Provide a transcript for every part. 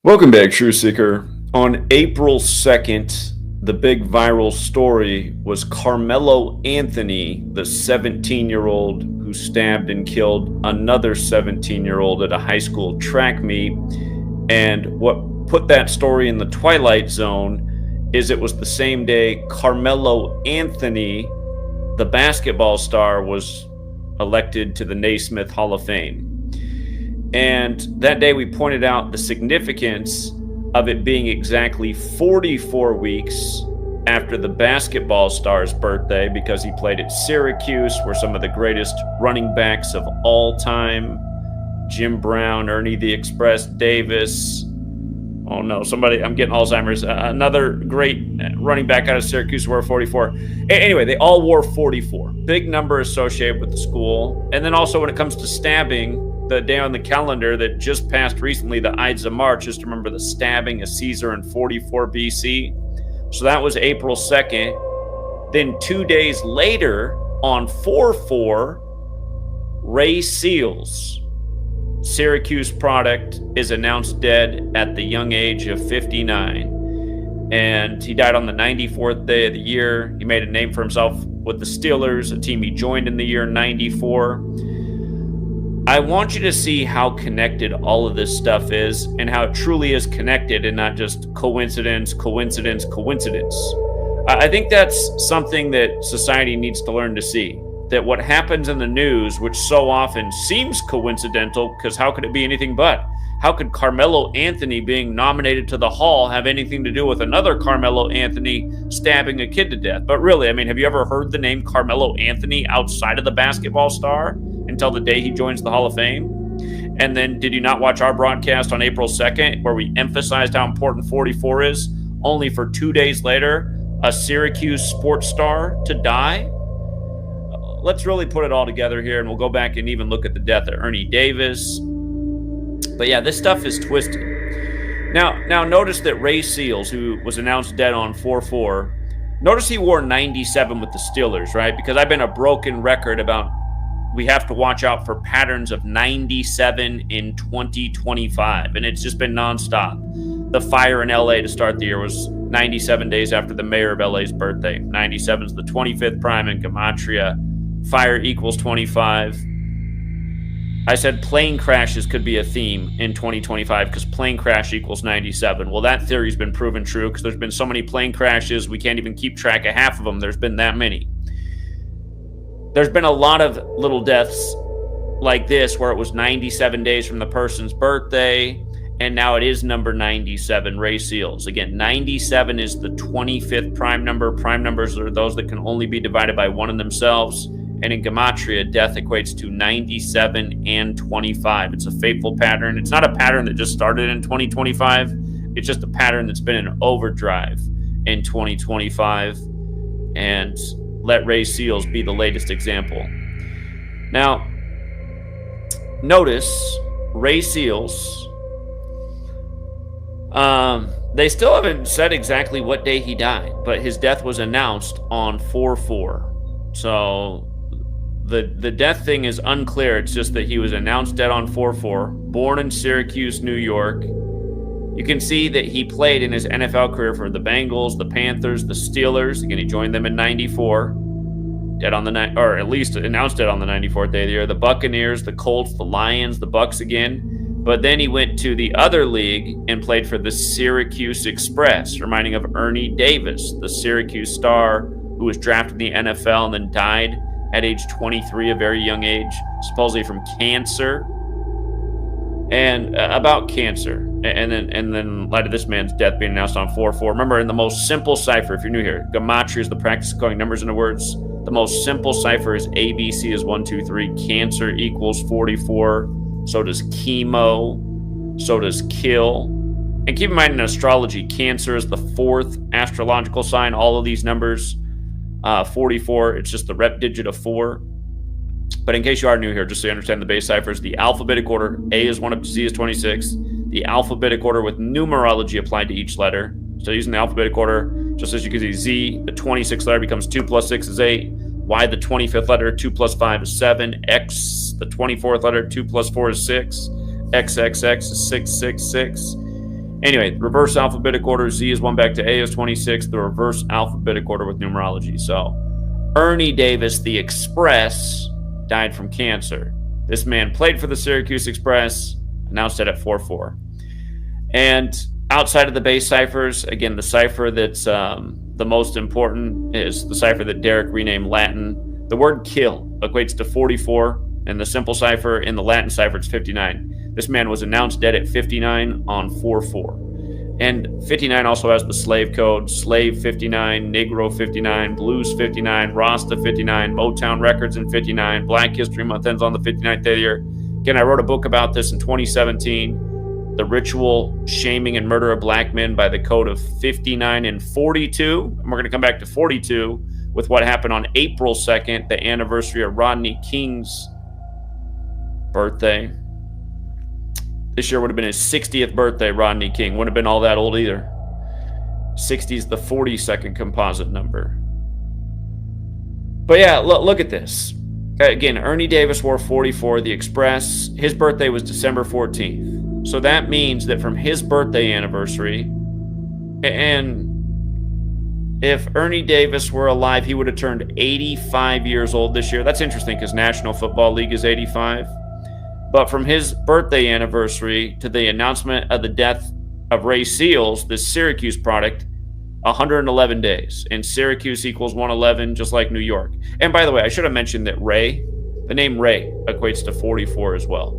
Welcome back, True Seeker. On April 2nd, the big viral story was Carmelo Anthony, the 17-year-old who stabbed and killed another 17-year-old at a high school track meet. And what put that story in the twilight zone is it was the same day Carmelo Anthony, the basketball star, was elected to the Naismith Hall of Fame. And that day we pointed out the significance of it being exactly 44 weeks after the basketball star's birthday, because he played at Syracuse, where some of the greatest running backs of all time, Jim Brown, Ernie the Express Davis, I'm getting Alzheimer's, another great running back out of Syracuse wore 44. Anyway, they all wore 44. Big number associated with the school. And then also when it comes to stabbing, the day on the calendar that just passed recently, the Ides of March, just to remember the stabbing of Caesar in 44 BC. So that was April 2nd. Then 2 days later, on 4/4, Ray Seals, Syracuse product, is announced dead at the young age of 59. And he died on the 94th day of the year. He made a name for himself with the Steelers, a team he joined in the year 94. I want you to see how connected all of this stuff is and how it truly is connected and not just coincidence. I think that's something that society needs to learn to see. That what happens in the news, which so often seems coincidental, because how could it be anything but? How could Carmelo Anthony being nominated to the Hall have anything to do with another Carmelo Anthony stabbing a kid to death? But really, have you ever heard the name Carmelo Anthony outside of the basketball star until the day he joins the Hall of Fame? And then did you not watch our broadcast on April 2nd where we emphasized how important 44 is, only for 2 days later, a Syracuse sports star to die? Let's really put it all together here, and we'll go back and even look at the death of Ernie Davis. But yeah, this stuff is twisted. Now notice that Ray Seals, who was announced dead on 4/4, notice he wore 97 with the Steelers, right? Because I've been a broken record about we have to watch out for patterns of 97 in 2025, and it's just been nonstop. The fire in LA to start the year was 97 days after the mayor of LA's birthday. 97 is the 25th prime in Gematria. Fire equals 25. I said plane crashes could be a theme in 2025 because plane crash equals 97. Well, that theory's been proven true because there's been so many plane crashes, we can't even keep track of half of them. There's been that many. There's been a lot of little deaths like this where it was 97 days from the person's birthday, and now it is number 97, Ray Seals. Again, 97 is the 25th prime number. Prime numbers are those that can only be divided by one in themselves. And in Gematria, death equates to 97 and 25. It's a fateful pattern. It's not a pattern that just started in 2025. It's just a pattern that's been in overdrive in 2025. And let Ray Seals be the latest example. Now, notice Ray Seals, they still haven't said exactly what day he died, but his death was announced on 4/4. So the death thing is unclear. It's just that he was announced dead on 4/4, born in Syracuse, New York. You can see that he played in his NFL career for the Bengals, the Panthers, the Steelers. Again, he joined them in 94, dead on or at least announced dead on the 94th day of the year. The Buccaneers, the Colts, the Lions, the Bucks again. But then he went to the other league and played for the Syracuse Express, reminding of Ernie Davis, the Syracuse star who was drafted in the NFL and then died at age 23, a very young age, supposedly from cancer. And about cancer, and then in light of this man's death being announced on 4/4. Remember, in the most simple cipher, if you're new here, Gematria is the practice of going numbers into words. The most simple cipher is ABC is 1, 2, 3. Cancer equals 44. So does chemo. So does kill. And keep in mind, in astrology, Cancer is the 4th astrological sign. All of these numbers, 44, it's just the rep digit of 4. But in case you are new here, just so you understand the base ciphers, the alphabetic order, A is 1 up to Z is 26. The alphabetic order with numerology applied to each letter. So using the alphabetic order, just as you can see, Z, the 26th letter becomes 2 plus 6 is 8. Y, the 25th letter, 2 plus 5 is 7. X, the 24th letter, 2 plus 4 is 6. XXX is 666. Anyway, reverse alphabetic order, Z is 1 back to A is 26, the reverse alphabetic order with numerology. So Ernie Davis, the Express, died from cancer. This man played for the Syracuse Express, announced it at 4-4. And outside of the base ciphers, again, the cipher that's the most important is the cipher that Derek renamed Latin. The word kill equates to 44 in the simple cipher. In the Latin cipher, it's 59. This man was announced dead at 59 on 4-4. And 59 also has the slave code, Slave 59, Negro 59, Blues 59, Rasta 59, Motown Records in 59, Black History Month ends on the 59th day of the year. Again, I wrote a book about this in 2017, The Ritual, Shaming, and Murder of Black Men by the Code of 59 and 42. And we're going to come back to 42 with what happened on April 2nd, the anniversary of Rodney King's birthday. This year would have been his 60th birthday, Rodney King. Wouldn't have been all that old either. 60 is the 42nd composite number. But yeah, look at this. Again, Ernie Davis wore 44, the Express. His birthday was December 14th. So that means that from his birthday anniversary, and if Ernie Davis were alive, he would have turned 85 years old this year. That's interesting because National Football League is 85. But from his birthday anniversary to the announcement of the death of Ray Seals, this Syracuse product, 111 days. And Syracuse equals 111, just like New York. And by the way, I should have mentioned that Ray, the name Ray, equates to 44 as well.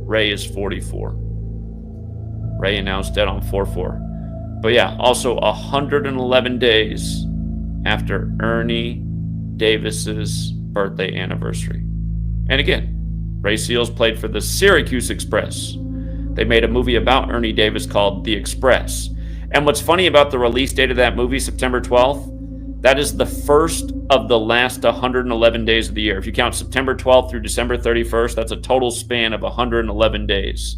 Ray is 44. Ray announced dead on 4-4. But yeah, also 111 days after Ernie Davis's birthday anniversary. And again, Ray Seals played for the Syracuse Express. They made a movie about Ernie Davis called The Express. And what's funny about the release date of that movie, September 12th, that is the first of the last 111 days of the year. If you count September 12th through December 31st, that's a total span of 111 days.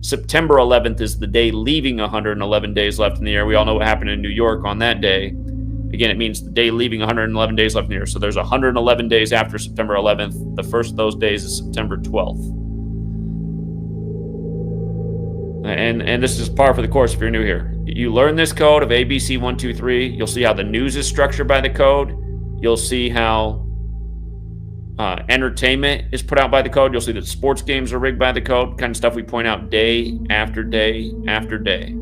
September 11th is the day leaving 111 days left in the year. We all know what happened in New York on that day. Again, it means the day leaving 111 days left in the year. So there's 111 days after September 11th. The first of those days is September 12th. And this is par for the course if you're new here. You learn this code of ABC 1, 2, 3. You'll see how the news is structured by the code. You'll see how entertainment is put out by the code. You'll see that sports games are rigged by the code. Kind of stuff we point out day after day after day.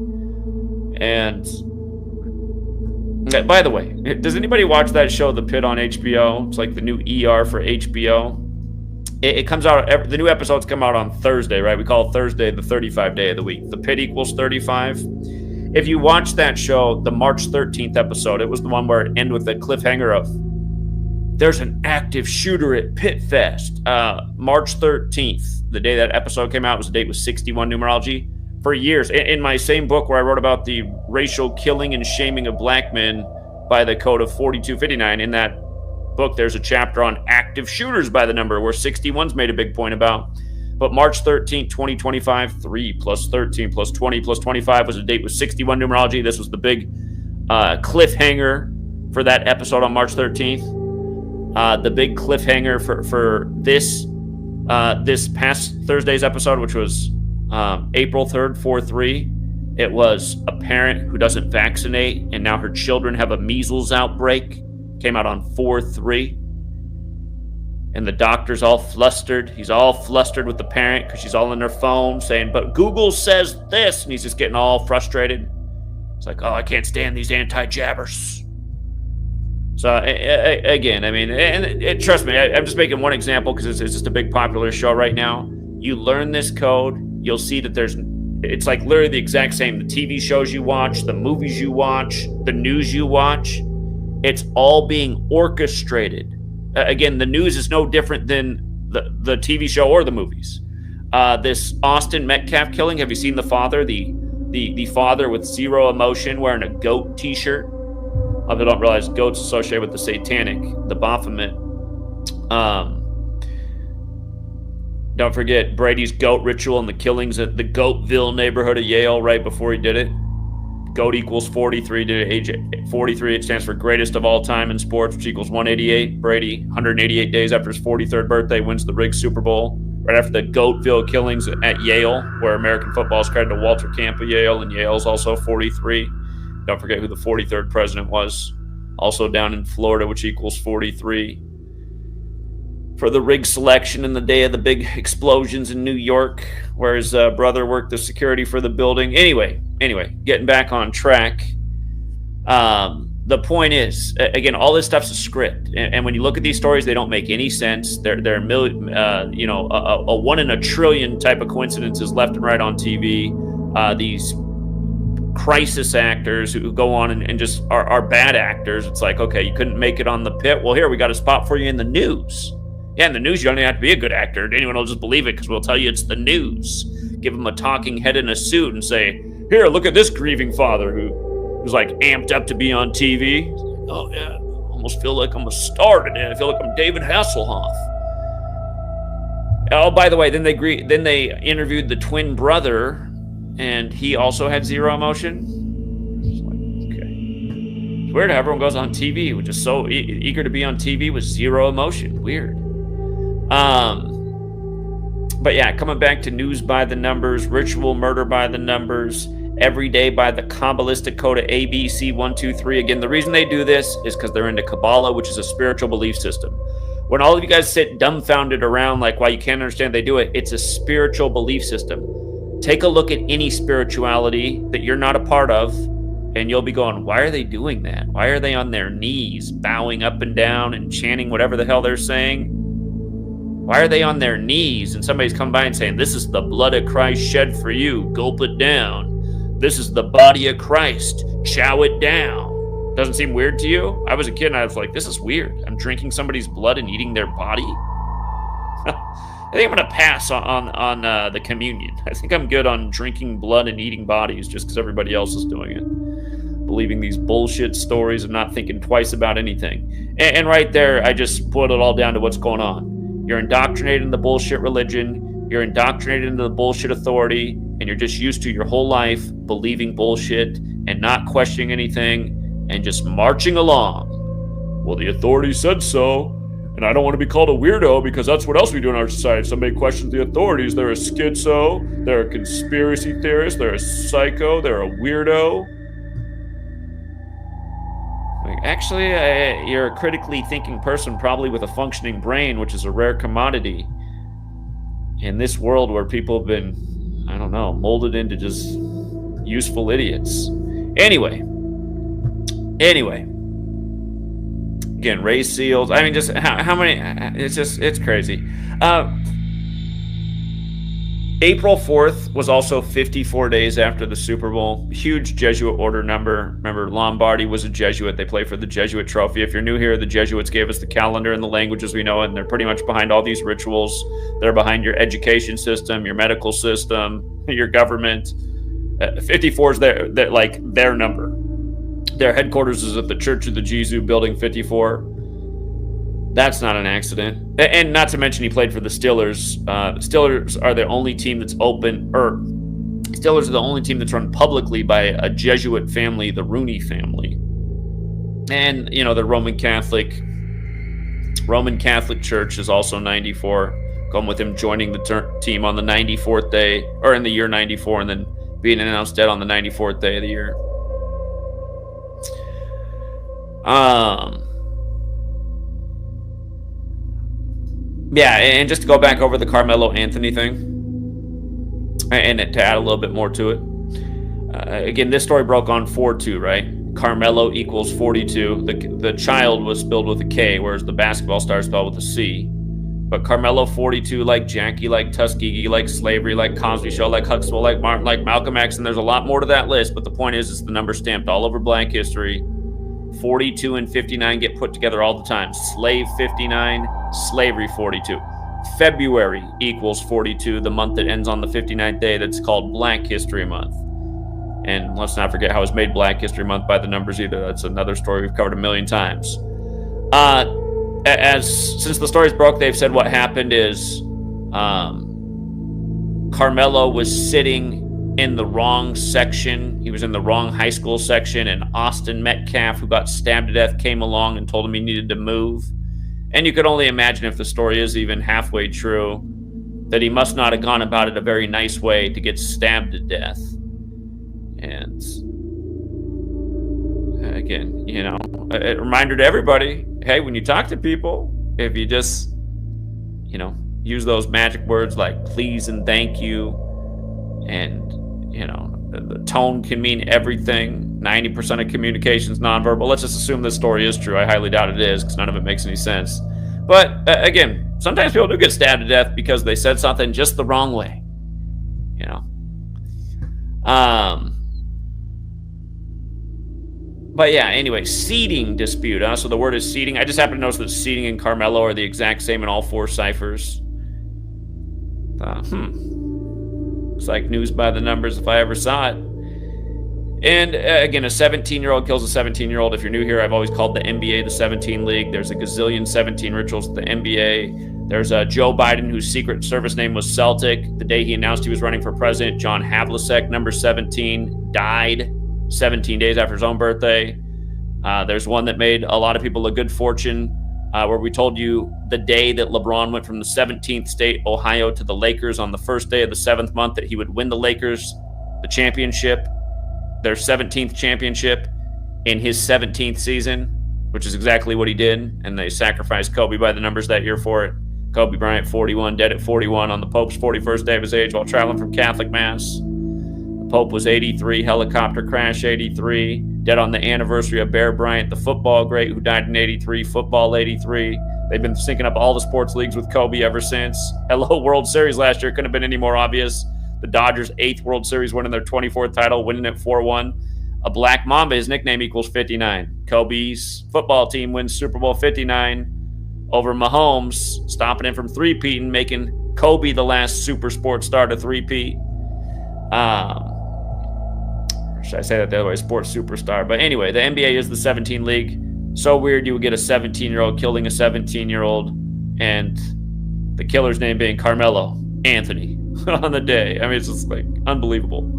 And by the way, does anybody watch that show, The Pit, on HBO? It's like the new ER for HBO. It comes out, the new episodes come out on Thursday, right? We call Thursday the 35 day of the week. The Pit equals 35. If you watch that show, the March 13th episode, it was the one where it ended with the cliffhanger of, there's an active shooter at Pit Fest. March 13th, the day that episode came out, was the date with 61 numerology. For years, in my same book where I wrote about the racial killing and shaming of black men by the code of 4259, in that book there's a chapter on active shooters by the number where 61's made a big point about. But March 13th, 2025, 3 plus 13 plus 20 plus 25 was a date with 61 numerology. This was the big cliffhanger for that episode on March 13th. The big cliffhanger for this past Thursday's episode, which was April 3rd, 4-3, it was a parent who doesn't vaccinate and now her children have a measles outbreak. Came out on 4-3. And the doctor's all flustered. He's all flustered with the parent because she's all on her phone saying, but Google says this. And he's just getting all frustrated. It's like, oh, I can't stand these anti-jabbers. So, again, I mean, and trust me, I'm just making one example because it's just a big popular show right now. You learn this code, you'll see that it's like literally the exact same. The TV shows you watch, the movies you watch, the news you watch, it's all being orchestrated. Again, the news is no different than the TV show or the movies. This Austin Metcalf killing, have you seen the father? The father with zero emotion wearing a goat t-shirt. A lot of people don't realize goats associated with the satanic, the Baphomet. Don't forget Brady's goat ritual and the killings at the Goatville neighborhood of Yale right before he did it. GOAT equals 43 to age 43. It stands for greatest of all time in sports, which equals 188. Brady, 188 days after his 43rd birthday, wins the rigged Super Bowl. right after the Goatville killings at Yale, where American football is credited to Walter Camp of Yale, and Yale's also 43. Don't forget who the 43rd president was, also down in Florida, which equals 43. For the rig selection in the day of the big explosions in New York, where his brother worked the security for the building. Anyway, getting back on track. The point is, again, all this stuff's a script, and when you look at these stories, they don't make any sense. They're a 1 in a trillion type of coincidences left and right on TV. These crisis actors who go on and just are bad actors. It's like, okay, you couldn't make it on the pit. Well, here we got a spot for you in the news. Yeah, in the news, you don't even have to be a good actor. Anyone will just believe it because we'll tell you it's the news. Give them a talking head in a suit and say, here, look at this grieving father who's like amped up to be on TV. Oh, yeah, I almost feel like I'm a star today. I feel like I'm David Hasselhoff. Oh, by the way, then they interviewed the twin brother, and he also had zero emotion. It's like, okay. It's weird how everyone goes on TV, which is so eager to be on TV with zero emotion. Weird. But yeah, coming back to news by the numbers, ritual murder by the numbers, every day by the Kabbalistic code of ABC 123. Again, the reason they do this is because they're into Kabbalah, which is a spiritual belief system. When all of you guys sit dumbfounded around like why you can't understand they do it, it's a spiritual belief system. Take a look at any spirituality that you're not a part of, and you'll be going, why are they doing that? Why are they on their knees, bowing up and down and chanting whatever the hell they're saying? Why are they on their knees? And somebody's come by and saying, this is the blood of Christ shed for you. Gulp it down. This is the body of Christ. Chow it down. Doesn't seem weird to you? I was a kid and I was like, this is weird. I'm drinking somebody's blood and eating their body. I think I'm going to pass on the communion. I think I'm good on drinking blood and eating bodies just because everybody else is doing it. Believing these bullshit stories and not thinking twice about anything. And right there, I just put it all down to what's going on. You're indoctrinated in the bullshit religion. You're indoctrinated into the bullshit authority. And you're just used to your whole life believing bullshit and not questioning anything and just marching along. Well, the authority said so. And I don't want to be called a weirdo because that's what else we do in our society. If somebody questions the authorities, they're a schizo, they're a conspiracy theorist, they're a psycho, they're a weirdo. Actually, you're a critically thinking person, probably with a functioning brain, which is a rare commodity in this world where people have been, I don't know, molded into just useful idiots. Anyway. Again, race seals. I mean, just how many? It's crazy. April 4th was also 54 days after the Super Bowl. Huge Jesuit order number. Remember, Lombardi was a Jesuit. They play for the Jesuit trophy. If you're new here, the Jesuits gave us the calendar and the languages we know, and they're pretty much behind all these rituals. They're behind your education system, your medical system, your government. 54 is their number. Their headquarters is at the Church of the Jesus, Building 54. That's not an accident. And not to mention he played for the Steelers. Steelers are the only team that's Steelers are the only team that's run publicly by a Jesuit family, the Rooney family. And, the Roman Catholic Church is also 94. Going with him joining the team on the 94th day, or in the year 94, and then being announced dead on the 94th day of the year. Yeah, and just to go back over the Carmelo Anthony thing, and to add a little bit more to it. Again, this story broke on 4-2, right? Carmelo equals 42. The child was spelled with a K, whereas the basketball star is spelled with a C. But Carmelo 42, like Jackie, like Tuskegee, like Slavery, like Cosby Show, like Huxtable, like Martin, like Malcolm X, and there's a lot more to that list. But the point is, it's the number stamped all over Black history. 42 and 59 get put together all the time. Slave 59, slavery 42. February equals 42, the month that ends on the 59th day. That's called Black History Month. And let's not forget how it's made Black History Month by the numbers either. That's another story we've covered a million times. Since the stories broke, they've said what happened is Carmelo was sitting in the wrong section. He was in the wrong high school section, and Austin Metcalf, who got stabbed to death, came along and told him he needed to move. And you could only imagine, if the story is even halfway true, that he must not have gone about it a very nice way to get stabbed to death. And again, you know, a reminder to everybody, hey, when you talk to people, if you just, you know, use those magic words like please and thank you, and, you know, the tone can mean everything. 90% of communication is nonverbal. Let's just assume this story is true. I highly doubt it is, because none of it makes any sense. But again, sometimes people do get stabbed to death because they said something just the wrong way, you know. But yeah, anyway, seeding dispute. So the word is seeding. I just happen to notice that seeding and Carmelo are the exact same in all 4 ciphers. Looks like news by the numbers if I ever saw it. And again, a 17-year-old kills a 17-year-old. If you're new here, I've always called the NBA the 17 League. There's a gazillion 17 rituals at the NBA. There's Joe Biden, whose Secret Service name was Celtic. The day he announced he was running for president, John Havlicek, number 17, died 17 days after his own birthday. There's one that made a lot of people a good fortune, where we told you the day that LeBron went from the 17th state, Ohio, to the Lakers on the first day of the 7th month, that he would win the Lakers the championship, their 17th championship, in his 17th season, which is exactly what he did. And they sacrificed Kobe by the numbers that year for it. Kobe Bryant, 41, dead at 41 on the Pope's 41st day of his age while traveling from Catholic Mass. The Pope was 83, helicopter crash 83, dead on the anniversary of Bear Bryant, the football great who died in 83, football 83. They've been syncing up all the sports leagues with Kobe ever since. Hello, World Series last year. Couldn't have been any more obvious. The Dodgers' 8th World Series, winning their 24th title, winning it 4-1. A Black Mamba, his nickname, equals 59. Kobe's football team wins Super Bowl 59 over Mahomes, stopping him from three-peating, making Kobe the last super sports star to three-peat. Should I say that the other way? Sports superstar. But anyway, the NBA is the 17 League. So weird you would get a 17-year-old killing a 17-year-old, and the killer's name being Carmelo Anthony on the day. I mean, it's just like unbelievable.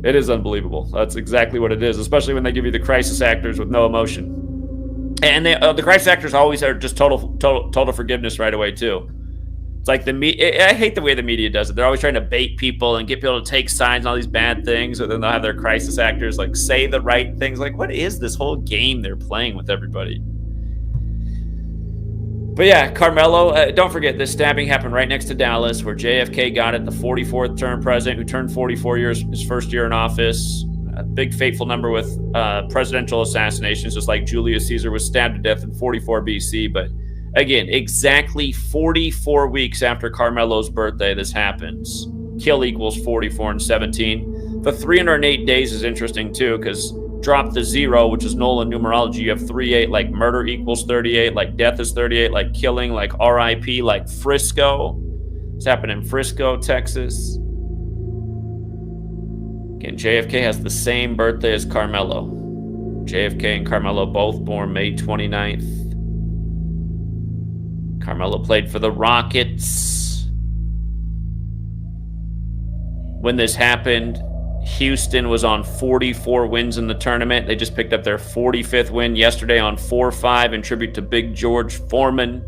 It is unbelievable. That's exactly what it is, especially when they give you the crisis actors with no emotion. And they, the crisis actors always are just total forgiveness right away, too. It's like the media. I hate the way the media does it. They're always trying to bait people and get people to take sides and all these bad things, or then they'll have their crisis actors like say the right things. Like, what is this whole game they're playing with everybody? But yeah, Carmelo, don't forget, this stabbing happened right next to Dallas, where JFK got it, the 44th term president who turned 44 years, his first year in office. A big fateful number with presidential assassinations, just like Julius Caesar was stabbed to death in 44 BC. But again, exactly 44 weeks after Carmelo's birthday, this happens. Kill equals 44 and 17. The 308 days is interesting, too, because drop the 0, which is null in numerology. You have 38, like murder equals 38, like death is 38, like killing, like RIP, like Frisco. It's happened in Frisco, Texas. Again, JFK has the same birthday as Carmelo. JFK and Carmelo both born May 29th. Carmelo played for the Rockets. When this happened, Houston was on 44 wins in the tournament. They just picked up their 45th win yesterday on 4-5 in tribute to Big George Foreman.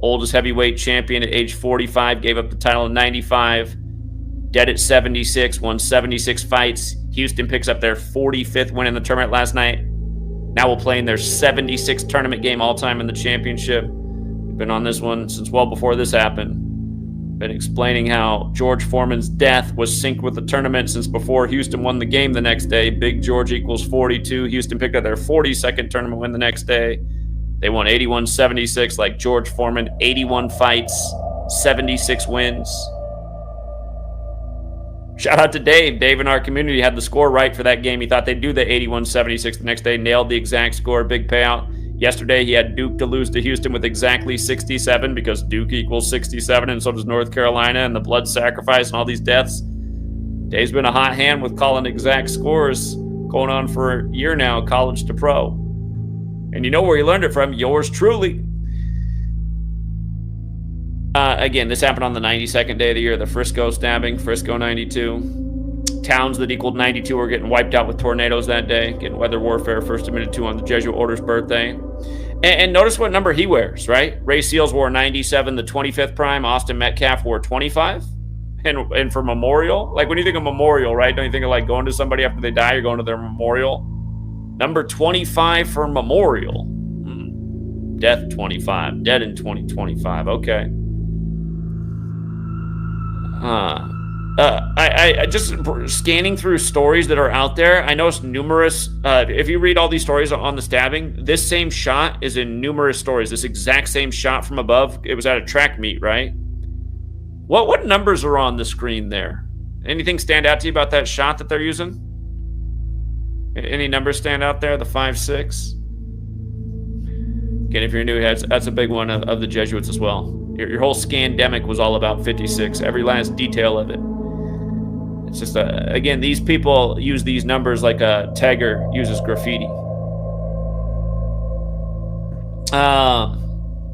Oldest heavyweight champion at age 45, gave up the title in 95. Dead at 76, won 76 fights. Houston picks up their 45th win in the tournament last night. Now we'll play in their 76th tournament game all-time in the championship. We've been on this one since well before this happened. Been explaining how George Foreman's death was synced with the tournament since before Houston won the game the next day. Big George equals 42. Houston picked up their 42nd tournament win the next day. They won 81-76 like George Foreman. 81 fights, 76 wins. Shout out to Dave. Dave in our community had the score right for that game. He thought they'd do the 81-76 the next day. Nailed the exact score. Big payout. Yesterday, he had Duke to lose to Houston with exactly 67 because Duke equals 67, and so does North Carolina, and the blood sacrifice and all these deaths. Dave's been a hot hand with calling exact scores going on for a year now, college to pro. And you know where he learned it from? Yours truly. Again, this happened on the 92nd day of the year, the Frisco stabbing, Frisco 92. Towns that equaled 92 were getting wiped out with tornadoes that day, getting weather warfare first admitted to on the Jesuit Order's birthday. And notice what number he wears, right? Ray Seals wore 97, the 25th prime. Austin Metcalf wore 25. And for memorial, like when you think of memorial, right? Don't you think of like going to somebody after they die, you're going to their memorial? Number 25 for memorial. Death 25. Dead in 2025. Okay. I just scanning through stories that are out there. I noticed numerous. If you read all these stories on the stabbing, this same shot is in numerous stories. This exact same shot from above. It was at a track meet, right? What numbers are on the screen there? Anything stand out to you about that shot that they're using? Any numbers stand out there? The 5, 6. Again, if you're new, that's a big one of the Jesuits as well. Your whole scandemic was all about 56. Every last detail of it. It's just, again, these people use these numbers like a tagger uses graffiti.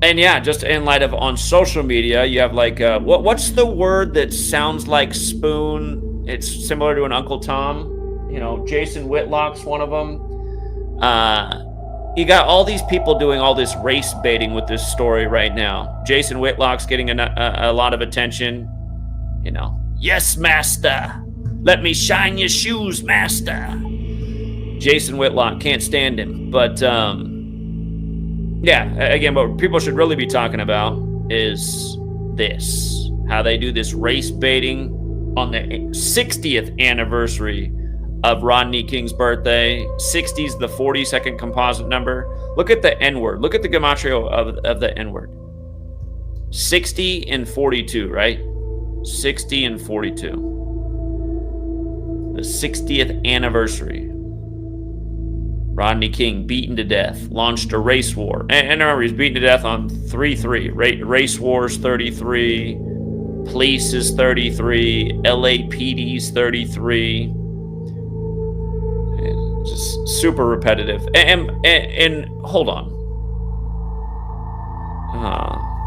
And yeah, just in light of on social media, you have like, what's the word that sounds like spoon? It's similar to an Uncle Tom. You know, Jason Whitlock's one of them. You got all these people doing all this race baiting with this story right now. Jason Whitlock's getting a lot of attention. You know, yes, master. Let me shine your shoes, master. Jason Whitlock, can't stand him. But, yeah, again, what people should really be talking about is this. How they do this race baiting on the 60th anniversary of Rodney King's birthday. 60 is the 42nd composite number. Look at the N-word. Look at the gematria of the N-word. 60 and 42, right? 60 and 42. The 60th anniversary. Rodney King beaten to death. Launched a race war. And remember, he's beaten to death on 3-3. Race wars 33. Police is 33. LAPD's 33. Just super repetitive. And hold on.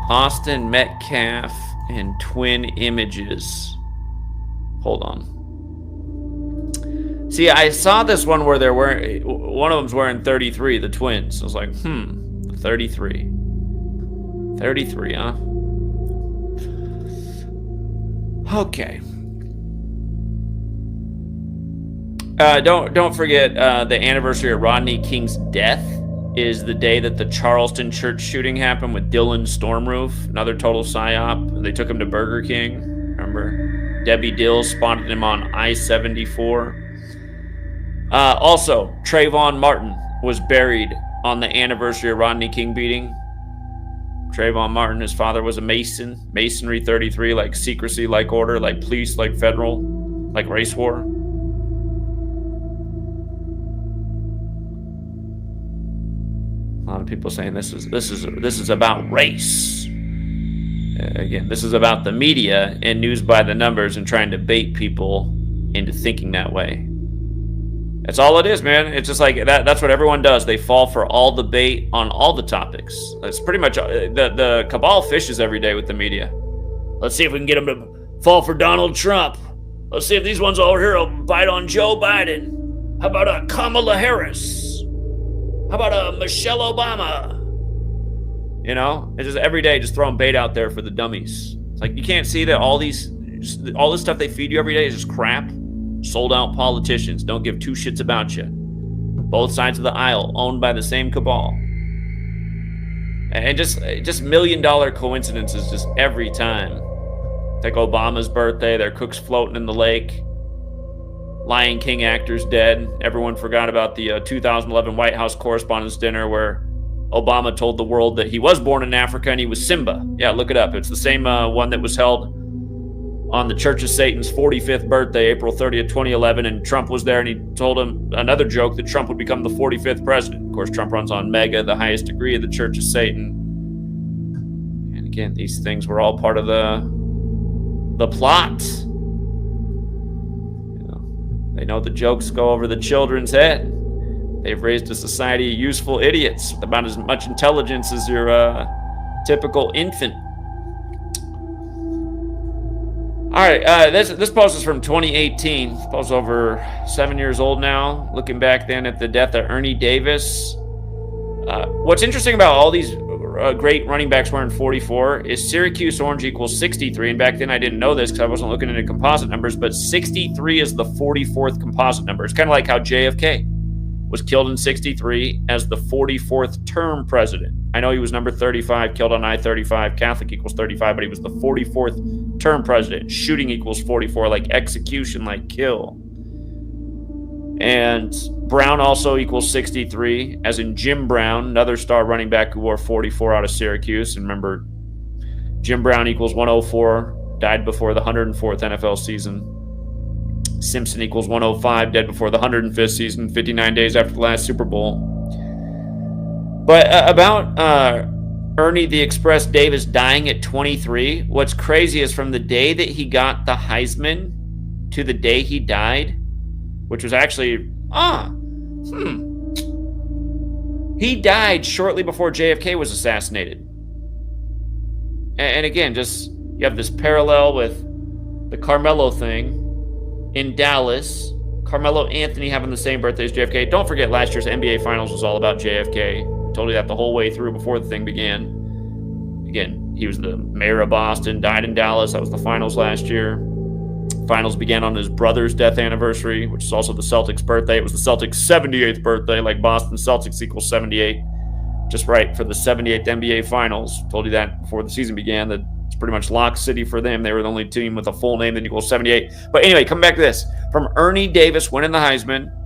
Austin Metcalf and twin images. Hold on. See, I saw this one where they're wearing, one of them's wearing 33, the twins. I was like, 33. 33, huh? Okay. Don't forget the anniversary of Rodney King's death is the day that the Charleston church shooting happened with Dylan Stormroof, another total psyop. They took him to Burger King. Remember, Debbie Dills spotted him on I-74. Also, Trayvon Martin was buried on the anniversary of Rodney King beating. Trayvon Martin, his father was a Mason. Masonry 33, like secrecy, like order, like police, like federal, like race war. A lot of people saying this is about race. Again, this is about the media and news by the numbers and trying to bait people into thinking that way. That's all it is, man. It's just like that's what everyone does. They fall for all the bait on all the topics. That's pretty much the cabal fishes every day with the media. Let's see if we can get them to fall for Donald Trump. Let's see if these ones over here will bite on Joe Biden. How about a Kamala Harris? How about a Michelle Obama? You know, it's just every day just throwing bait out there for the dummies. It's like you can't see that all this stuff they feed you every day is just crap. Sold out politicians don't give two shits about you. Both sides of the aisle owned by the same cabal. And just $1 million coincidences just every time. Like Obama's birthday, their cooks floating in the lake. Lion King actor's dead. Everyone forgot about the 2011 White House Correspondents' Dinner where Obama told the world that he was born in Africa and he was Simba. Yeah, look it up. It's the same one that was held on the Church of Satan's 45th birthday, April 30th, 2011, and Trump was there, and he told him another joke that Trump would become the 45th president. Of course, Trump runs on Mega, the highest degree of the Church of Satan. And again, these things were all part of the plot. You know, they know the jokes go over the children's head. They've raised a society of useful idiots with about as much intelligence as your typical infant. All right, this post is from 2018. This post is over 7 years old now. Looking back then at the death of Ernie Davis. What's interesting about all these great running backs wearing 44 is Syracuse orange equals 63. And back then I didn't know this because I wasn't looking into composite numbers, but 63 is the 44th composite number. It's kind of like how JFK was killed in 63 as the 44th term president. I know he was number 35, killed on I-35, Catholic equals 35, but he was the 44th term president. Shooting equals 44, like execution, like kill. And Brown also equals 63, as in Jim Brown, another star running back who wore 44 out of Syracuse. And remember, Jim Brown equals 104, died before the 104th NFL season. Simpson equals 105, dead before the 105th season, 59 days after the last Super Bowl. But about Ernie the Express Davis dying at 23, what's crazy is from the day that he got the Heisman to the day he died, which was actually, he died shortly before JFK was assassinated. And again, just, you have this parallel with the Carmelo thing in Dallas. Carmelo Anthony having the same birthday as JFK. Don't forget, last year's NBA Finals was all about JFK. I told you that the whole way through before the thing began. Again, he was the mayor of Boston, died in Dallas. That was the finals last year. Finals began on his brother's death anniversary, which is also the Celtics' birthday. It was the Celtics' 78th birthday, like Boston Celtics equals 78. Just right for the 78th NBA Finals. Told you that before the season began, that it's pretty much lock city for them. They were the only team with a full name that equals 78. But anyway, come back to this. From Ernie Davis winning the Heisman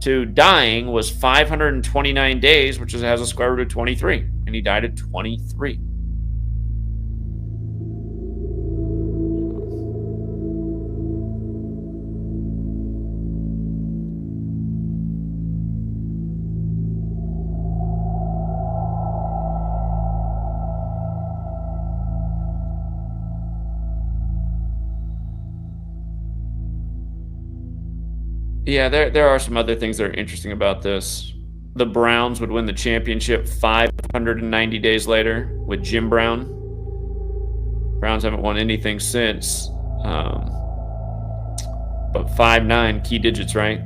to dying was 529 days, which has a square root of 23. And he died at 23. Yeah, there are some other things that are interesting about this. The Browns would win the championship 590 days later with Jim Brown. Browns haven't won anything since. But 5-9, key digits, right?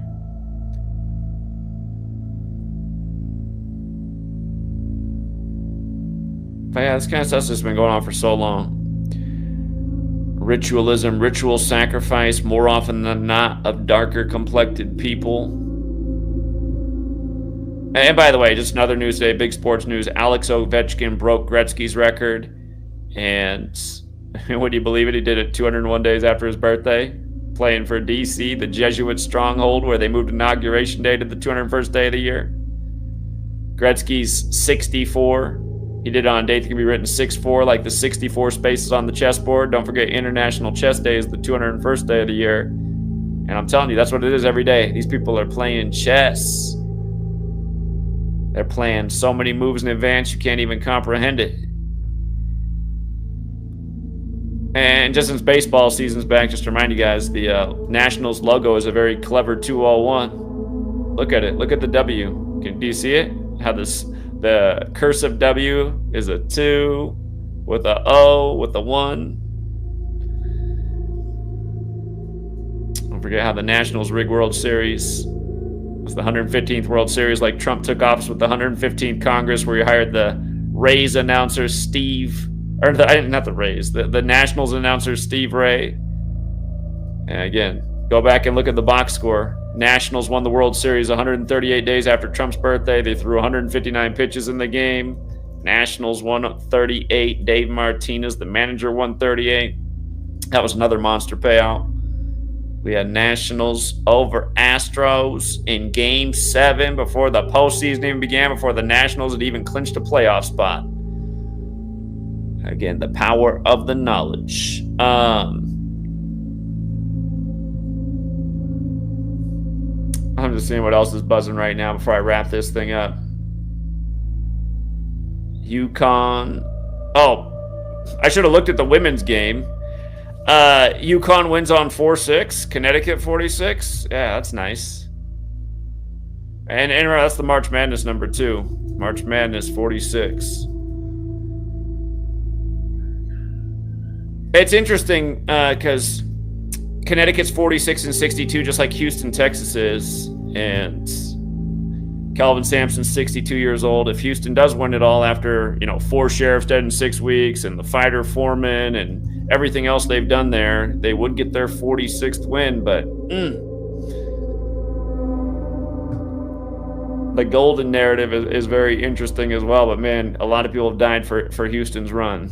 But yeah, this kind of stuff's just been going on for so long. Ritualism, ritual sacrifice, more often than not, of darker complected people. And by the way, just another news today, big sports news. Alex Ovechkin broke Gretzky's record. And would you believe it? He did it 201 days after his birthday, playing for DC, the Jesuit stronghold, where they moved inauguration day to the 201st day of the year. Gretzky's 64. He did it on a date that can be written 6-4, like the 64 spaces on the chessboard. Don't forget, International Chess Day is the 201st day of the year. And I'm telling you, that's what it is every day. These people are playing chess. They're playing so many moves in advance, you can't even comprehend it. And just since baseball season's back, just to remind you guys, the Nationals logo is a very clever 201. Look at it. Look at the W. Do you see it? How the cursive W is a 2 with a O with a 1. Don't forget how the Nationals rig World Series. It's the 115th World Series, like Trump took office with the 115th Congress, where he hired the Rays announcer Steve, or not the Rays, the Nationals announcer Steve Ray. And again, go back and look at the box score. Nationals won the World Series 138 days after Trump's birthday. They threw 159 pitches in the game. Nationals won 38. Dave Martinez, the manager, won 38. That was another monster payout. We had Nationals over Astros in Game 7 before the postseason even began, before the Nationals had even clinched a playoff spot. Again, the power of the knowledge. I'm just seeing what else is buzzing right now before I wrap this thing up. UConn. Oh, I should have looked at the women's game. UConn wins on 4-6. Connecticut 46. Yeah, that's nice. And that's the March Madness number 2. March Madness 46. It's interesting because Connecticut's 46 and 62, just like Houston, Texas is. And Calvin Sampson's 62 years old. If Houston does win it all after, 4 sheriffs dead in 6 weeks and the fighter foreman and everything else they've done there, they would get their 46th win. But the golden narrative is very interesting as well. But man, a lot of people have died for Houston's run.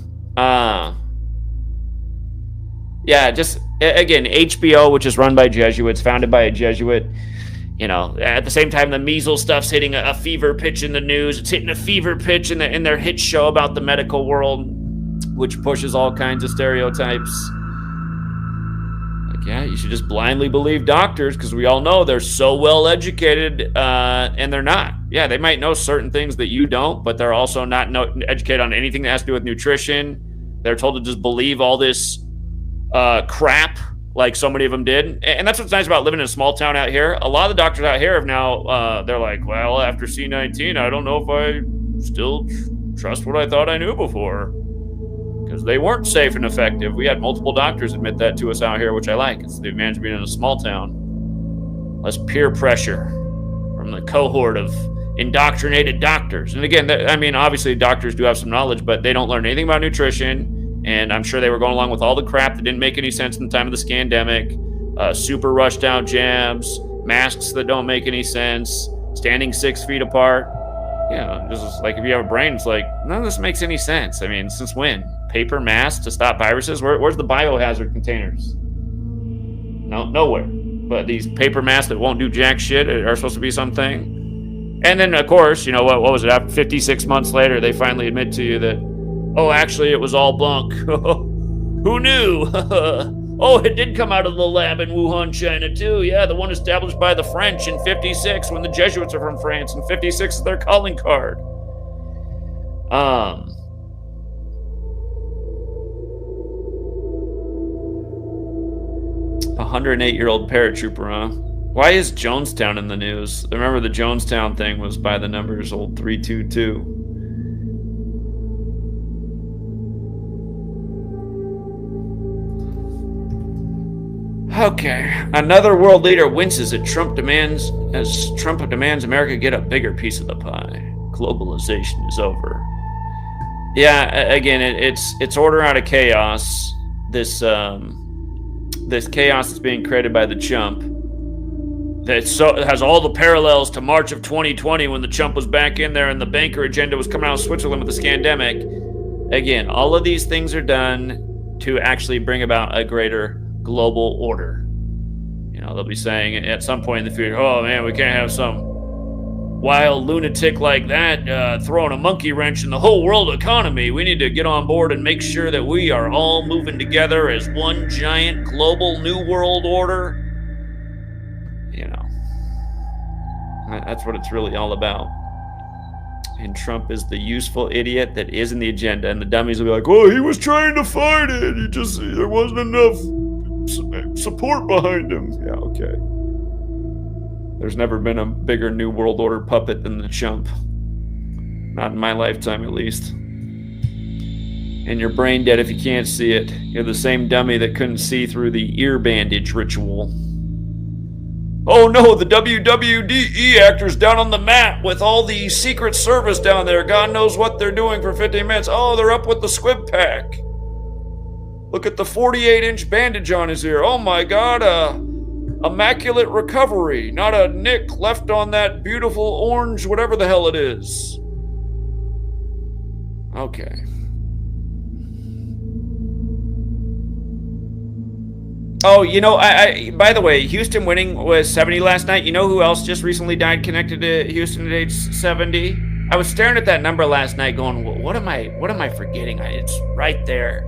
Yeah, just again, HBO, which is run by Jesuits, founded by a Jesuit. At the same time, the measles stuff's hitting a fever pitch in the news. It's hitting a fever pitch in their hit show about the medical world, which pushes all kinds of stereotypes. Like, yeah, you should just blindly believe doctors because we all know they're so well educated, and they're not. Yeah, they might know certain things that you don't, but they're also not educated on anything that has to do with nutrition. They're told to just believe all this crap, like so many of them did. And that's what's nice about living in a small town out here. A lot of the doctors out here have now, they're like, well, after C-19, I don't know if I still trust what I thought I knew before. Because they weren't safe and effective. We had multiple doctors admit that to us out here, which I like. It's the advantage of being in a small town. Less peer pressure from the cohort of indoctrinated doctors. And again, obviously doctors do have some knowledge, but they don't learn anything about nutrition. And I'm sure they were going along with all the crap that didn't make any sense in the time of the scandemic, super rushed out jabs, masks that don't make any sense, standing 6 feet apart. Just like if you have a brain, it's like, none of this makes any sense. I mean, since when? Paper masks to stop viruses? Where's the biohazard containers? No, nowhere. But these paper masks that won't do jack shit are supposed to be something. And then, of course, what was it? After 56 months later, they finally admit to you that, oh, actually, it was all bunk. Who knew? Oh, it did come out of the lab in Wuhan, China, too. Yeah, the one established by the French in 56 when the Jesuits are from France, and 56 is their calling card. 108-year-old paratrooper, huh? Why is Jonestown in the news? Remember the Jonestown thing was by the numbers old 322. Okay, another world leader winces as Trump demands America get a bigger piece of the pie. Globalization is over. Yeah, again, it's order out of chaos. This chaos that's being created by the chump that has all the parallels to March of 2020 when the chump was back in there and the banker agenda was coming out of Switzerland with the scandemic. Again, all of these things are done to actually bring about a greater global order. They'll be saying at some point in the future, oh man, we can't have some wild lunatic like that throwing a monkey wrench in the whole world economy. We need to get on board and make sure that we are all moving together as one giant global new world order. That's what it's really all about. And Trump is the useful idiot that is in the agenda, and the dummies will be like, oh, he was trying to fight it, there wasn't enough support behind him. Yeah, okay. There's never been a bigger New World Order puppet than the chump. Not in my lifetime, at least. And you're brain dead if you can't see it. You're the same dummy that couldn't see through the ear bandage ritual. Oh no, the WWDE actors down on the mat with all the Secret Service down there. God knows what they're doing for 15 minutes. Oh, they're up with the squib pack. Look at the 48-inch bandage on his ear. Oh my God, immaculate recovery. Not a nick left on that beautiful orange, whatever the hell it is. Okay. Oh, I by the way, Houston winning was 70 last night. You know who else just recently died connected to Houston at age 70? I was staring at that number last night going, what am I forgetting? It's right there.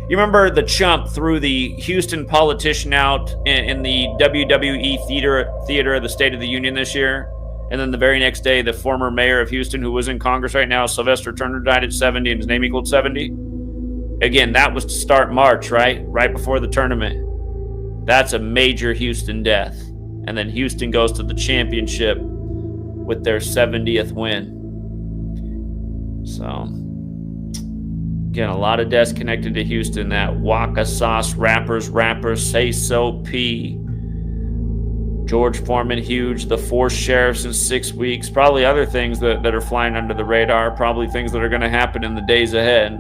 You remember the chump threw the Houston politician out in the WWE theater of the State of the Union this year? And then the very next day, the former mayor of Houston, who was in Congress right now, Sylvester Turner, died at 70 and his name equaled 70. Again, that was to start March, right? Right before the tournament. That's a major Houston death. And then Houston goes to the championship with their 70th win. So, again, a lot of deaths connected to Houston. That Waka sauce, rappers, say so P. George Foreman, huge. The 4 sheriffs in 6 weeks. Probably other things that are flying under the radar. Probably things that are going to happen in the days ahead.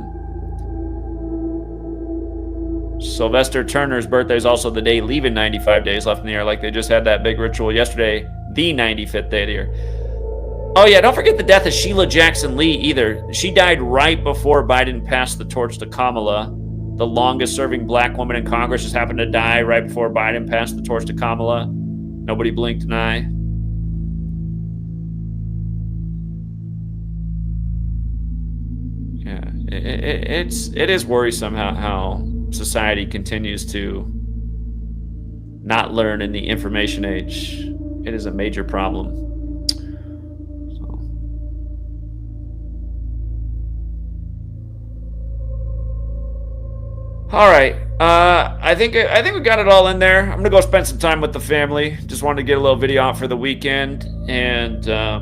Sylvester Turner's birthday is also the day leaving 95 days left in the year. Like they just had that big ritual yesterday, the 95th day of the year. Oh, yeah, don't forget the death of Sheila Jackson Lee either. She died right before Biden passed the torch to Kamala. The longest-serving black woman in Congress just happened to die right before Biden passed the torch to Kamala. Nobody blinked an eye. Yeah, it is worrisome how society continues to not learn in the information age. It is a major problem. All right, I think we got it all in there. I'm gonna go spend some time with the family. Just wanted to get a little video out for the weekend, and I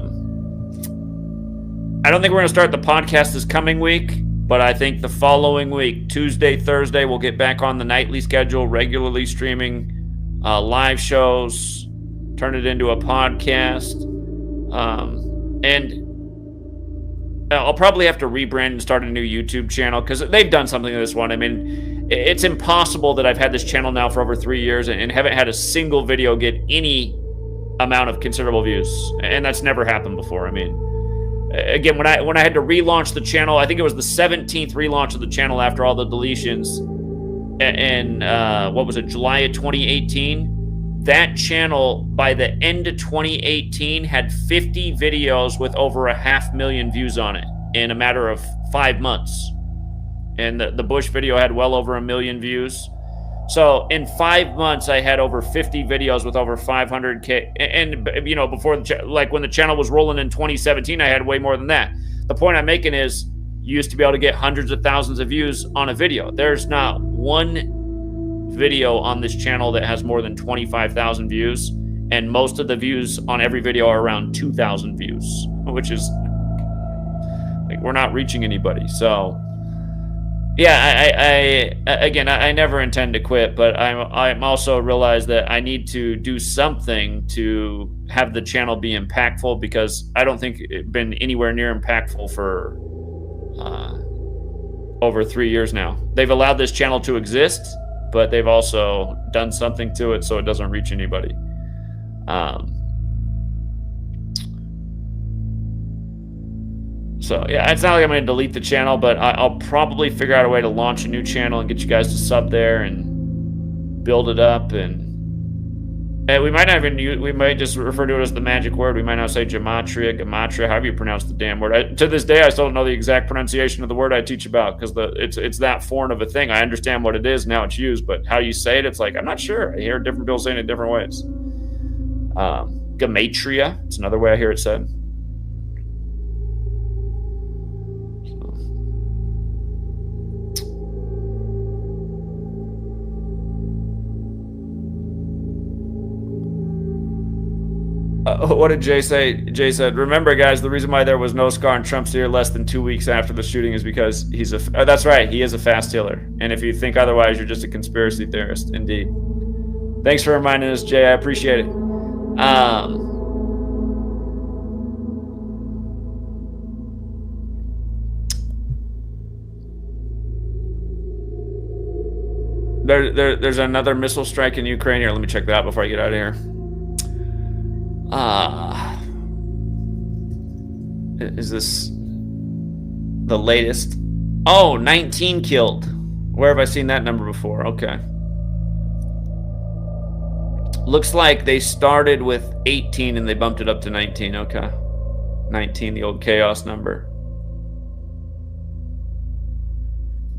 don't think we're gonna start the podcast this coming week, but I think the following week, Tuesday, Thursday, we'll get back on the nightly schedule, regularly streaming live shows, turn it into a podcast, and I'll probably have to rebrand and start a new YouTube channel because they've done something to this one. I mean, it's impossible that I've had this channel now for over 3 years and haven't had a single video get any amount of considerable views, and that's never happened before. I mean, again, when I had to relaunch the channel, I think it was the 17th relaunch of the channel after all the deletions, and what was it, July of 2018? That channel, by the end of 2018, had 50 videos with over 500,000 views on it in a matter of 5 months. And the Bush video had well over 1 million views. So in 5 months, I had over 50 videos with over 500K. And you know, before like when the channel was rolling in 2017, I had way more than that. The point I'm making is, you used to be able to get hundreds of thousands of views on a video. There's not one video on this channel that has more than 25,000 views, and most of the views on every video are around 2,000 views, which is like we're not reaching anybody. So yeah, I never intend to quit, but I'm also realized that I need to do something to have the channel be impactful, because I don't think it's been anywhere near impactful for over 3 years now. They've allowed this channel to exist, but they've also done something to it so it doesn't reach anybody. So yeah, it's not like I'm going to delete the channel, but I'll probably figure out a way to launch a new channel and get you guys to sub there and build it up. And we might not even use, we might just refer to it as the magic word. We might not say gematria, however you pronounce the damn word. To this day, I still don't know the exact pronunciation of the word I teach about, because it's that foreign of a thing. I understand what it is and how it's used, but how you say it, it's like, I'm not sure. I hear different people saying it different ways. Gematria, it's another way I hear it said. What did Jay say? Jay said, remember, guys, the reason why there was no scar on Trump's ear less than 2 weeks after the shooting is because he's that's right, he is a fast healer. And if you think otherwise, you're just a conspiracy theorist, indeed. Thanks for reminding us, Jay. I appreciate it. There's another missile strike in Ukraine here. Let me check that out before I get out of here. Is this the latest? Oh, 19 killed. Where have I seen that number before? Okay. Looks like they started with 18 and they bumped it up to 19. Okay. 19, the old chaos number.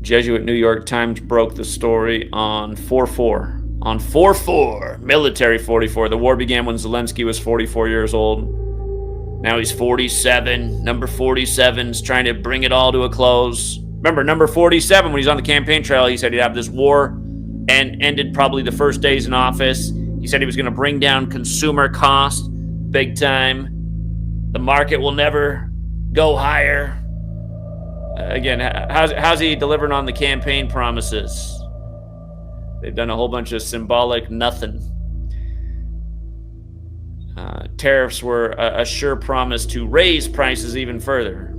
Jesuit New York Times broke the story on 4/4. On 4/4, military 44. The war began when Zelensky was 44 years old. Now he's 47. Number 47's trying to bring it all to a close. Remember, number 47, when he's on the campaign trail, he said he'd have this war and ended probably the first days in office. He said he was going to bring down consumer cost big time. The market will never go higher. Again, how's he delivering on the campaign promises? They've done a whole bunch of symbolic nothing. Tariffs were a sure promise to raise prices even further.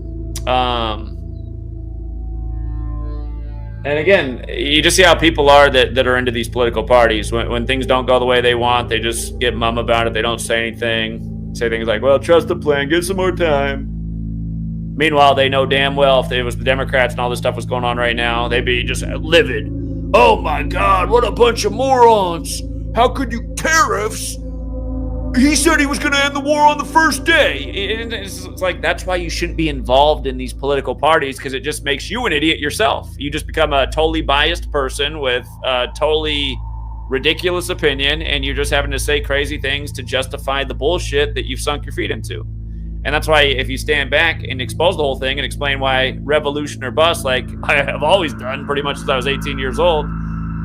And again, you just see how people are that are into these political parties. When things don't go the way they want, they just get mum about it. They don't say anything. Say things like, well, trust the plan, get some more time. Meanwhile, they know damn well if it was the Democrats and all this stuff was going on right now, they'd be just livid. Oh my God, what a bunch of morons. How could you tariffs? He said he was going to end the war on the first day. It's like, that's why you shouldn't be involved in these political parties, because it just makes you an idiot yourself. You just become a totally biased person with a totally ridiculous opinion, and you're just having to say crazy things to justify the bullshit that you've sunk your feet into. And that's why if you stand back and expose the whole thing and explain why revolution or bust, like I have always done pretty much since I was 18 years old,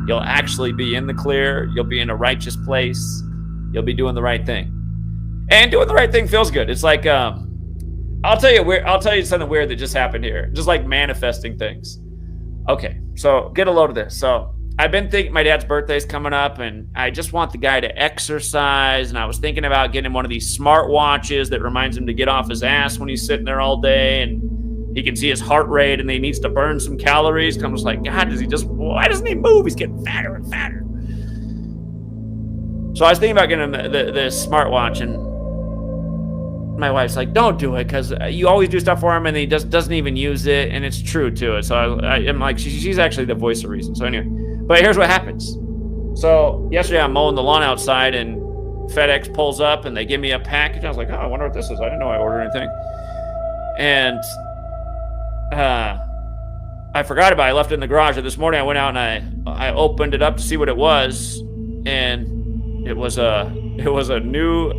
you'll actually be in the clear. You'll be in a righteous place. You'll be doing the right thing. And doing the right thing feels good. It's like, I'll tell you something weird that just happened here. Just like manifesting things. Okay, so get a load of this. So I've been thinking my dad's birthday's coming up, and I just want the guy to exercise. And I was thinking about getting him one of these smart watches that reminds him to get off his ass when he's sitting there all day, and he can see his heart rate, and he needs to burn some calories. I'm just like, God, why doesn't he move? He's getting fatter and fatter. So I was thinking about getting him the smartwatch, and my wife's like, don't do it, because you always do stuff for him, and he doesn't even use it, and it's true to it. So I'm like, she's actually the voice of reason. So anyway, but here's what happens. So yesterday I'm mowing the lawn outside, and FedEx pulls up, and they give me a package. I was like, oh, I wonder what this is. I didn't know I ordered anything. And I forgot about it. I left it in the garage. And this morning I went out and I opened it up to see what it was, and it was a new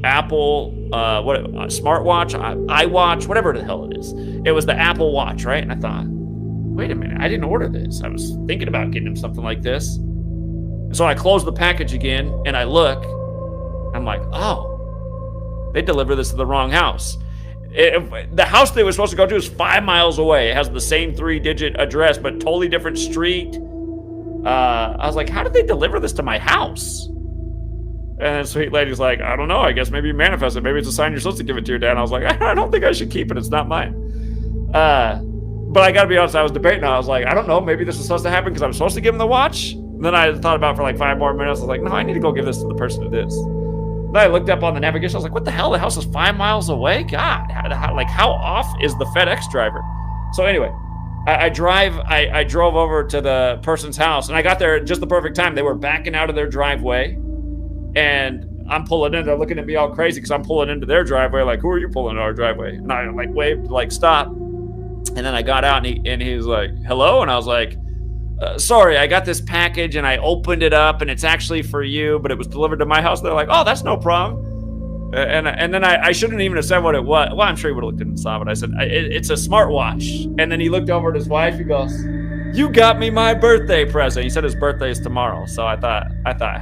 Apple smartwatch, iWatch, whatever the hell it is. It was the Apple Watch, right? And I thought, wait a minute, I didn't order this. I was thinking about getting him something like this. So I closed the package again, and I look. I'm like, oh, they delivered this to the wrong house. The house they were supposed to go to is 5 miles away. It has the same 3-digit address, but totally different street. I was like, how did they deliver this to my house? And the sweet lady's like, I don't know. I guess maybe you manifest it. Maybe it's a sign you're supposed to give it to your dad. And I was like, I don't think I should keep it. It's not mine. But I got to be honest, I was debating. I was like, I don't know. Maybe this was supposed to happen because I'm supposed to give him the watch. And then I thought about it for like 5 more minutes. I was like, no, I need to go give this to the person it is. Then I looked up on the navigation. I was like, what the hell? The house is 5 miles away? God, how off is the FedEx driver? So anyway, I drove over to the person's house, and I got there at just the perfect time. They were backing out of their driveway, and I'm pulling in. They're looking at me all crazy because I'm pulling into their driveway. Like, who are you pulling into our driveway? And I like waved to like stop. And then I got out, and he was like, hello? And I was like, sorry, I got this package, and I opened it up, and it's actually for you, but it was delivered to my house. They're like, oh, that's no problem. And then I shouldn't even have said what it was. Well, I'm sure he would have looked at it and saw, but I said, it's a smartwatch. And then he looked over at his wife. He goes, you got me my birthday present. He said his birthday is tomorrow. So I thought,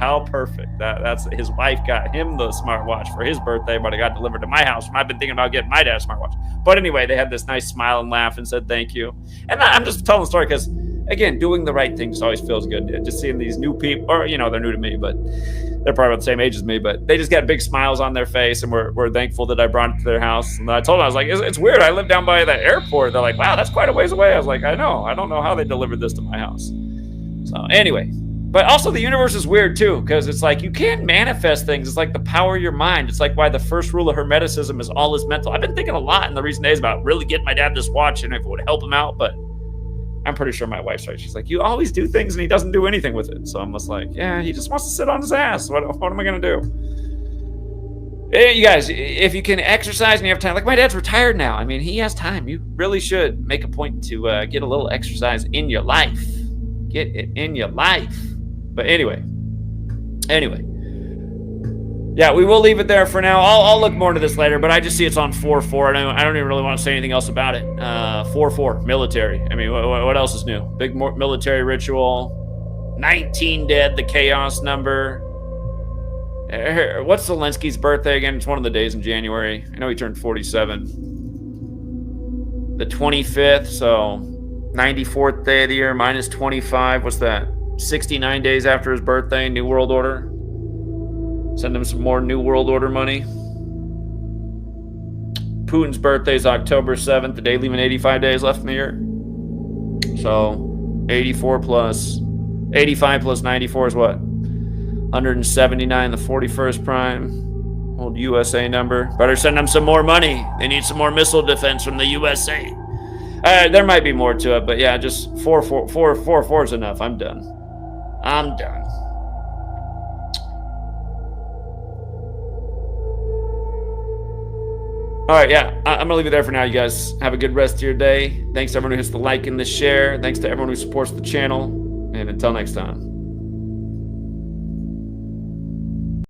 how perfect. That's his wife got him the smartwatch for his birthday, but it got delivered to my house. And I've been thinking about getting my dad a smartwatch. But anyway, they had this nice smile and laugh and said thank you. And I'm just telling the story because, again, doing the right thing just always feels good. Just seeing these new people, or, they're new to me, but they're probably about the same age as me, but they just got big smiles on their face, and we're thankful that I brought it to their house. And I told them, I was like, it's weird. I live down by the airport. They're like, wow, that's quite a ways away. I was like, I know. I don't know how they delivered this to my house. So anyway, but also the universe is weird too, because it's like you can't manifest things. It's like the power of your mind. It's like why the first rule of Hermeticism is all is mental. I've been thinking a lot in the recent days about really getting my dad this watch and if it would help him out, but I'm pretty sure my wife's right. She's like, you always do things and he doesn't do anything with it. So I'm just like, yeah, he just wants to sit on his ass. What am I going to do? Hey, you guys, if you can exercise and you have time, like my dad's retired now. I mean, he has time. You really should make a point to get a little exercise in your life. Get it in your life. But anyway. Yeah, we will leave it there for now. I'll look more into this later, but I just see it's on 4-4. I don't even really want to say anything else about it. 4-4, military. I mean, what else is new? Big military ritual. 19 dead, the chaos number. What's Zelensky's birthday again? It's one of the days in January. I know he turned 47. The 25th, so 94th day of the year, minus 25. What's that? 69 days after his birthday, New World Order. Send him some more New World Order money. Putin's birthday is October 7th. The day leaving 85 days left in the year. So 85 plus 94 is what? 179, the 41st prime. Old USA number. Better send them some more money. They need some more missile defense from the USA. There might be more to it, but yeah, just 4 is enough. I'm done. I'm done. All right, yeah, I'm going to leave it there for now, you guys. Have a good rest of your day. Thanks to everyone who hits the like and the share. Thanks to everyone who supports the channel. And until next time.